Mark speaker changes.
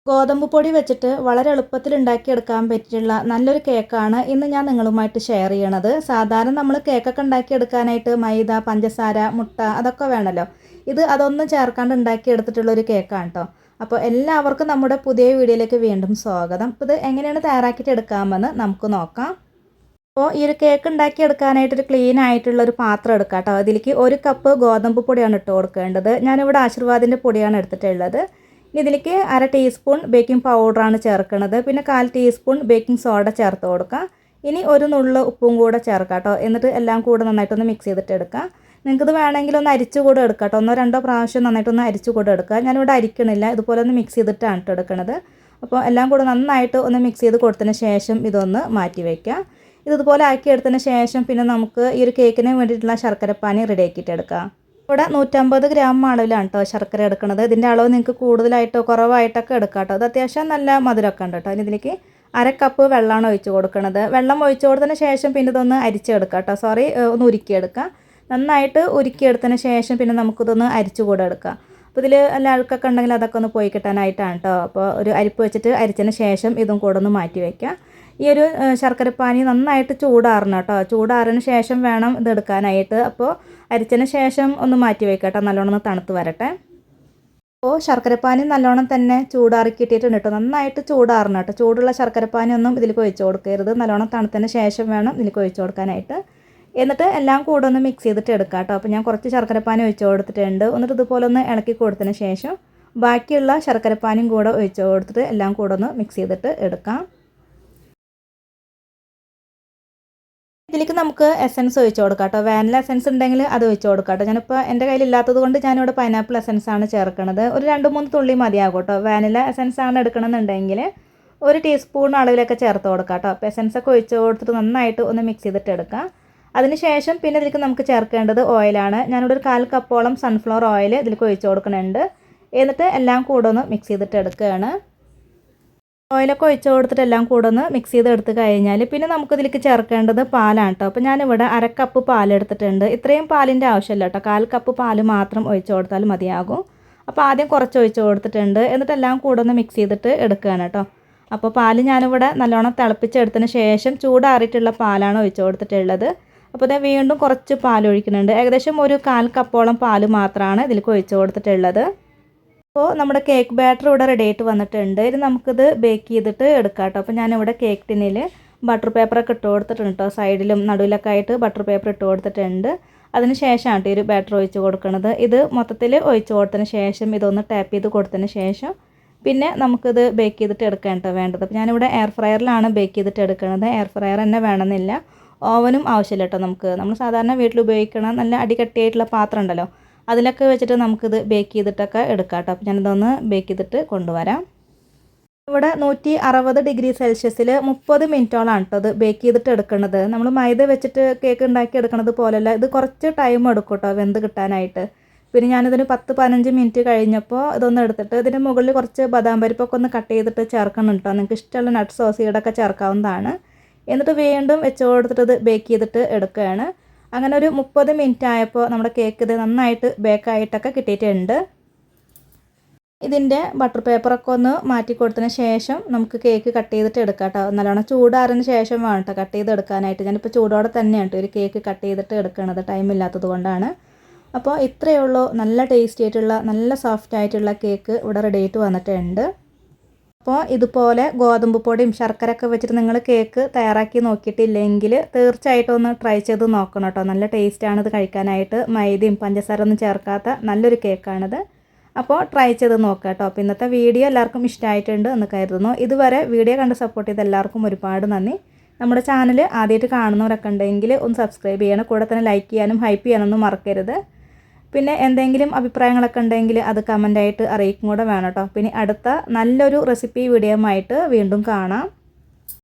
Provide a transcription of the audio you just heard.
Speaker 1: ഗോതമ്പ് പൊടി വെച്ചിട്ട് വളരെ എളുപ്പത്തിൽ ഉണ്ടാക്കിയെടുക്കാൻ പറ്റിയുള്ള നല്ലൊരു കേക്കാണ് ഇന്ന് ഞാൻ നിങ്ങളുമായിട്ട് ഷെയർ ചെയ്യണത്. സാധാരണ നമ്മൾ കേക്കൊക്കെ ഉണ്ടാക്കിയെടുക്കാനായിട്ട് മൈദ, പഞ്ചസാര, മുട്ട അതൊക്കെ വേണമല്ലോ. ഇത് അതൊന്നും ചേർക്കാണ്ട് ഉണ്ടാക്കിയെടുത്തിട്ടുള്ളൊരു കേക്കാണ് കേട്ടോ. അപ്പോൾ എല്ലാവർക്കും നമ്മുടെ പുതിയ വീഡിയോയിലേക്ക് വീണ്ടും സ്വാഗതം. അപ്പോൾ ഇത് എങ്ങനെയാണ് തയ്യാറാക്കിയിട്ട് എടുക്കാമെന്ന് നമുക്ക് നോക്കാം. അപ്പോൾ ഈ ഒരു കേക്ക് ഉണ്ടാക്കിയെടുക്കാനായിട്ടൊരു ക്ലീൻ ആയിട്ടുള്ളൊരു പാത്രം എടുക്കാം കേട്ടോ. അതിലേക്ക് 1 കപ്പ് ഗോതമ്പ് പൊടിയാണ് ഇട്ട് കൊടുക്കേണ്ടത്. ഞാനിവിടെ ആശീർവാദിൻ്റെ പൊടിയാണ് എടുത്തിട്ടുള്ളത്. ഇതിലേക്ക് 1/2 ടീസ്പൂൺ ബേക്കിംഗ് പൗഡറാണ് ചേർക്കുന്നത്. പിന്നെ 1/4 ടീസ്പൂൺ ബേക്കിംഗ് സോഡ ചേർത്ത് കൊടുക്കുക. ഇനി ഒരു നുള്ളു ഉപ്പും കൂടെ ചേർക്കാം കേട്ടോ. എന്നിട്ട് എല്ലാം കൂടെ നന്നായിട്ടൊന്ന് മിക്സ് ചെയ്തിട്ട് എടുക്കുക. നിങ്ങൾക്കിത് വേണമെങ്കിൽ ഒന്ന് അരിച്ചു കൂടെ എടുക്കാം കേട്ടോ. 1-2 പ്രാവശ്യം നന്നായിട്ടൊന്ന് അരിച്ചു കൂടെ എടുക്കുക. ഞാനിവിടെ അരിക്കണില്ല, ഇതുപോലെ ഒന്ന് മിക്സ് ചെയ്തിട്ടാണ് കേട്ടോ എടുക്കുന്നത്. അപ്പോൾ എല്ലാം കൂടെ നന്നായിട്ട് ഒന്ന് മിക്സ് ചെയ്ത് കൊടുത്തതിന് ശേഷം ഇതൊന്ന് മാറ്റി വയ്ക്കുക. ഇതുപോലെ ആക്കി എടുത്തതിന് ശേഷം പിന്നെ നമുക്ക് ഈ ഒരു കേക്കിന് വേണ്ടിയിട്ടുള്ള ശർക്കരപ്പാനി റെഡി ആക്കിയിട്ട് എടുക്കാം. ഇവിടെ 150 ഗ്രാം അളവിലാണ് കേട്ടോ ശർക്കര എടുക്കുന്നത്. ഇതിൻ്റെ അളവ് നിങ്ങൾക്ക് കൂടുതലായിട്ടോ കുറവായിട്ടൊക്കെ എടുക്കാം കേട്ടോ. ഇത് അത്യാവശ്യം നല്ല മധുരമൊക്കെ ഉണ്ട് കേട്ടോ. ഇതിലേക്ക് 1/2 കപ്പ് വെള്ളമാണ് ഒഴിച്ച് കൊടുക്കുന്നത്. വെള്ളം ഒഴിച്ച് കൊടുത്തതിന് ശേഷം പിന്നെ ഇതൊന്ന് അരിച്ചെടുക്കാം കേട്ടോ. ഒന്ന് ഉരുക്കിയെടുക്കുക. നന്നായിട്ട് ഉരുക്കിയെടുത്തതിന് ശേഷം പിന്നെ നമുക്കിതൊന്ന് അരിച്ചു കൂടെ എടുക്കാം. അപ്പോൾ ഇതിൽ എല്ലാ അഴുക്കൊക്കെ ഉണ്ടെങ്കിൽ അതൊക്കെ ഒന്ന് പോയി കിട്ടാനായിട്ടാണ് കേട്ടോ. അപ്പോൾ ഒരു അരിപ്പ് വെച്ചിട്ട് അരിച്ചതിന് ശേഷം ഇതും കൂടെ ഒന്ന് മാറ്റി വയ്ക്കുക. ഈ ഒരു ശർക്കരപ്പാനി നന്നായിട്ട് ചൂടാറണം കേട്ടോ. ചൂടാറിന് ശേഷം വേണം ഇതെടുക്കാനായിട്ട്. അപ്പോൾ അരിച്ചതിന് ശേഷം ഒന്ന് മാറ്റി വയ്ക്കാം കേട്ടോ, നല്ലോണം ഒന്ന് തണുത്ത് വരട്ടെ. അപ്പോൾ ശർക്കരപ്പാനി നല്ലോണം തന്നെ ചൂടാറി കിട്ടിയിട്ടുണ്ട് കേട്ടോ. നന്നായിട്ട് ചൂടാറണം കേട്ടോ. ചൂടുള്ള ശർക്കരപ്പാനി ഒന്നും ഇതിലേക്ക് ഒഴിച്ച് കൊടുക്കരുത്. നല്ലോണം തണുത്തതിന് ശേഷം വേണം ഇതിലേക്ക് ഒഴിച്ച് കൊടുക്കാനായിട്ട്. എന്നിട്ട് എല്ലാം കൂടെ ഒന്ന് മിക്സ് ചെയ്തിട്ട് എടുക്കാം കേട്ടോ. അപ്പോൾ ഞാൻ കുറച്ച് ശർക്കരപ്പാനി ഒഴിച്ച് കൊടുത്തിട്ടുണ്ട്. എന്നിട്ട് ഇതുപോലെ ഒന്ന് ഇളക്കി കൊടുത്തതിന് ശേഷം ബാക്കിയുള്ള ശർക്കരപ്പാനിയും കൂടെ ഒഴിച്ച് കൊടുത്തിട്ട് എല്ലാം കൂടെ ഒന്ന് മിക്സ് ചെയ്തിട്ട് എടുക്കാം. ഇതിലേക്ക് നമുക്ക് എസൻസ് ഒഴിച്ച് കൊടുക്കാം കേട്ടോ. വാനില എസൻസ് ഉണ്ടെങ്കിൽ അത് ഒഴിച്ച് കൊടുക്കാം കേട്ടോ. ഞാനിപ്പോൾ എൻ്റെ കയ്യിലില്ലാത്തത് കൊണ്ട് ഞാനിവിടെ പൈനാപ്പിൾ എസൻസ് ആണ് ചേർക്കുന്നത്. ഒരു 2-3 തുള്ളി മതിയാകും കേട്ടോ. വാനില എസൻസ് ആണ് എടുക്കണമെന്നുണ്ടെങ്കിൽ 1 ടീസ്പൂൺ അളവിലൊക്കെ ചേർത്ത് കൊടുക്കാം കേട്ടോ. അപ്പോൾ എസൻസൊക്കെ ഒഴിച്ച് കൊടുത്തിട്ട് നന്നായിട്ട് ഒന്ന് മിക്സ് ചെയ്തിട്ട് എടുക്കാം. അതിനുശേഷം പിന്നെ ഇതിലേക്ക് നമുക്ക് ചേർക്കേണ്ടത് ഓയിലാണ്. ഞാനിവിടെ ഒരു 1/4 കപ്പോളം സൺഫ്ലവർ ഓയിൽ ഇതിലേക്ക് ഒഴിച്ച് കൊടുക്കുന്നുണ്ട്. എന്നിട്ട് എല്ലാം കൂടെ ഒന്ന് മിക്സ് ചെയ്തിട്ട് എടുക്കുകയാണ്. ഓയിലൊക്കെ ഒഴിച്ച് കൊടുത്തിട്ട് എല്ലാം കൂടെ ഒന്ന് മിക്സ് ചെയ്ത് എടുത്ത് കഴിഞ്ഞാൽ പിന്നെ നമുക്കിതിലേക്ക് ചേർക്കേണ്ടത് പാലാണ് കേട്ടോ. അപ്പോൾ ഞാനിവിടെ 1/2 കപ്പ് പാലെടുത്തിട്ടുണ്ട്. ഇത്രയും പാലിൻ്റെ ആവശ്യമില്ല കേട്ടോ. 1/4 കപ്പ് പാൽ മാത്രം ഒഴിച്ച് കൊടുത്താൽ മതിയാകും. അപ്പോൾ ആദ്യം കുറച്ച് ഒഴിച്ച് കൊടുത്തിട്ടുണ്ട്. എന്നിട്ട് എല്ലാം കൂടെ ഒന്ന് മിക്സ് ചെയ്തിട്ട് എടുക്കുകയാണ് കേട്ടോ. അപ്പോൾ പാൽ ഞാനിവിടെ നല്ലോണം തിളപ്പിച്ചെടുത്തതിന് ശേഷം ചൂടാറിയിട്ടുള്ള പാലാണ് ഒഴിച്ച് കൊടുത്തിട്ടുള്ളത്. അപ്പോൾ ഞാൻ വീണ്ടും കുറച്ച് പാൽ ഒഴിക്കുന്നുണ്ട്. ഏകദേശം ഒരു 1/4 കപ്പോളം പാൽ മാത്രമാണ് ഇതിലേക്ക് ഒഴിച്ച് കൊടുത്തിട്ടുള്ളത്. അപ്പോൾ നമ്മുടെ കേക്ക് ബാറ്റർ ഇവിടെ റെഡി ആയിട്ട് വന്നിട്ടുണ്ട്. ഇനി നമുക്കിത് ബേക്ക് ചെയ്തിട്ട് എടുക്കാം കേട്ടോ. അപ്പോൾ ഞാനിവിടെ കേക്ക് ടിന്നിൽ ബട്ടർ പേപ്പറൊക്കെ ഇട്ട് കൊടുത്തിട്ടുണ്ട് കേട്ടോ. സൈഡിലും നടുവിലൊക്കെ ആയിട്ട് ബട്ടർ പേപ്പർ ഇട്ട് കൊടുത്തിട്ടുണ്ട്. അതിന് ശേഷമാണ് ഈ ഒരു ബാറ്റർ ഒഴിച്ച് കൊടുക്കുന്നത്. ഇത് മൊത്തത്തിൽ ഒഴിച്ച് കൊടുത്തതിന് ശേഷം ഇതൊന്ന് ടാപ്പ് ചെയ്ത് കൊടുത്തതിന് ശേഷം പിന്നെ നമുക്കിത് ബേക്ക് ചെയ്തിട്ട് എടുക്കാൻ കേട്ടോ വേണ്ടത്. അപ്പോൾ ഞാനിവിടെ എയർ ഫ്രയറിലാണ് ബേക്ക് ചെയ്തിട്ട് എടുക്കുന്നത്. എയർ ഫ്രയർ തന്നെ വേണമെന്നില്ല, ഓവനും ആവശ്യമില്ല കേട്ടോ. നമ്മൾ സാധാരണ വീട്ടിൽ ഉപയോഗിക്കണ നല്ല അടികട്ടിയായിട്ടുള്ള പാത്രം ഉണ്ടല്ലോ, അതിലൊക്കെ വെച്ചിട്ട് നമുക്കിത് ബേക്ക് ചെയ്തിട്ടൊക്കെ എടുക്കാം കേട്ടോ. അപ്പോൾ ഞാനിതൊന്ന് ബേക്ക് ചെയ്തിട്ട് കൊണ്ടുവരാം. ഇവിടെ 160 ഡിഗ്രി സെൽഷ്യസിൽ 30 മിനിറ്റോളാണ് കേട്ടോ ഇത് ബേക്ക് ചെയ്തിട്ട് എടുക്കുന്നത്. നമ്മൾ മൈദ വെച്ചിട്ട് കേക്ക് ഉണ്ടാക്കി എടുക്കുന്നത് പോലെയല്ല, ഇത് കുറച്ച് ടൈം എടുക്കും കേട്ടോ വെന്ത് കിട്ടാനായിട്ട്. പിന്നെ ഞാനിതിന് 10-15 മിനിറ്റ് കഴിഞ്ഞപ്പോൾ ഇതൊന്ന് എടുത്തിട്ട് ഇതിൻ്റെ മുകളിൽ കുറച്ച് ബദാം പരിപ്പൊക്കെ ഒന്ന് കട്ട് ചെയ്തിട്ട് ചേർക്കണം കേട്ടോ. നിങ്ങൾക്ക് ഇഷ്ടമുള്ള നട്ട്സോ സീഡൊക്കെ ചേർക്കാവുന്നതാണ്. എന്നിട്ട് വീണ്ടും വെച്ച് കൊടുത്തിട്ട് ഇത് ബേക്ക് ചെയ്തിട്ട് എടുക്കുകയാണ്. അങ്ങനെ ഒരു 30 മിനിറ്റ് ആയപ്പോൾ നമ്മുടെ കേക്ക് ഇത് നന്നായിട്ട് ബേക്കായിട്ടൊക്കെ കിട്ടിയിട്ടുണ്ട്. ഇതിൻ്റെ ബട്ടർ പേപ്പറൊക്കെ ഒന്ന് മാറ്റി കൊടുത്തതിന് ശേഷം നമുക്ക് കേക്ക് കട്ട് ചെയ്തിട്ട് എടുക്കാം കേട്ടോ. നല്ലോണം ചൂടാറിന് ശേഷം വേണം കേട്ടോ കട്ട് ചെയ്ത് എടുക്കാനായിട്ട്. ഞാനിപ്പോൾ ചൂടോടെ തന്നെയാണ് ഒരു കേക്ക് കട്ട് ചെയ്തിട്ട് എടുക്കുന്നത്, ടൈമില്ലാത്തത് കൊണ്ടാണ്. അപ്പോൾ ഇത്രയേ ഉള്ളൂ. നല്ല ടേസ്റ്റി ആയിട്ടുള്ള നല്ല സോഫ്റ്റ് ആയിട്ടുള്ള കേക്ക് ഇവിടെ റെഡി ആയിട്ട് വന്നിട്ടുണ്ട്. അപ്പോൾ ഇതുപോലെ ഗോതമ്പ് പൊടിയും ശർക്കരയൊക്കെ വെച്ചിട്ട് നിങ്ങൾ കേക്ക് തയ്യാറാക്കി നോക്കിയിട്ടില്ലെങ്കിൽ തീർച്ചയായിട്ടും ഒന്ന് ട്രൈ ചെയ്ത് നോക്കണം കേട്ടോ. നല്ല ടേസ്റ്റാണ് ഇത് കഴിക്കാനായിട്ട്. മൈദയും പഞ്ചസാര ഒന്നും ചേർക്കാത്ത നല്ലൊരു കേക്കാണിത്. അപ്പോൾ ട്രൈ ചെയ്ത് നോക്കാം കേട്ടോ. അപ്പോൾ ഇന്നത്തെ വീഡിയോ എല്ലാവർക്കും ഇഷ്ടമായിട്ടുണ്ട് എന്ന് കരുതുന്നു. ഇതുവരെ വീഡിയോ കണ്ട് സപ്പോർട്ട് ചെയ്ത എല്ലാവർക്കും ഒരുപാട് നന്ദി. നമ്മുടെ ചാനൽ ആദ്യമായിട്ട് കാണുന്നവരൊക്കെ ഉണ്ടെങ്കിൽ ഒന്ന് സബ്സ്ക്രൈബ് ചെയ്യണം. കൂടെ തന്നെ ലൈക്ക് ചെയ്യാനും ഹൈപ്പ് ചെയ്യാനൊന്നും മറക്കരുത്. പിന്നെ എന്തെങ്കിലും അഭിപ്രായങ്ങളൊക്കെ ഉണ്ടെങ്കിൽ അത് കമൻ്റായിട്ട് അറിയിക്കും കൂടെ വേണം കേട്ടോ. പിന്നെ അടുത്ത നല്ലൊരു റെസിപ്പി വീഡിയോ ആയിട്ട് വീണ്ടും കാണാം.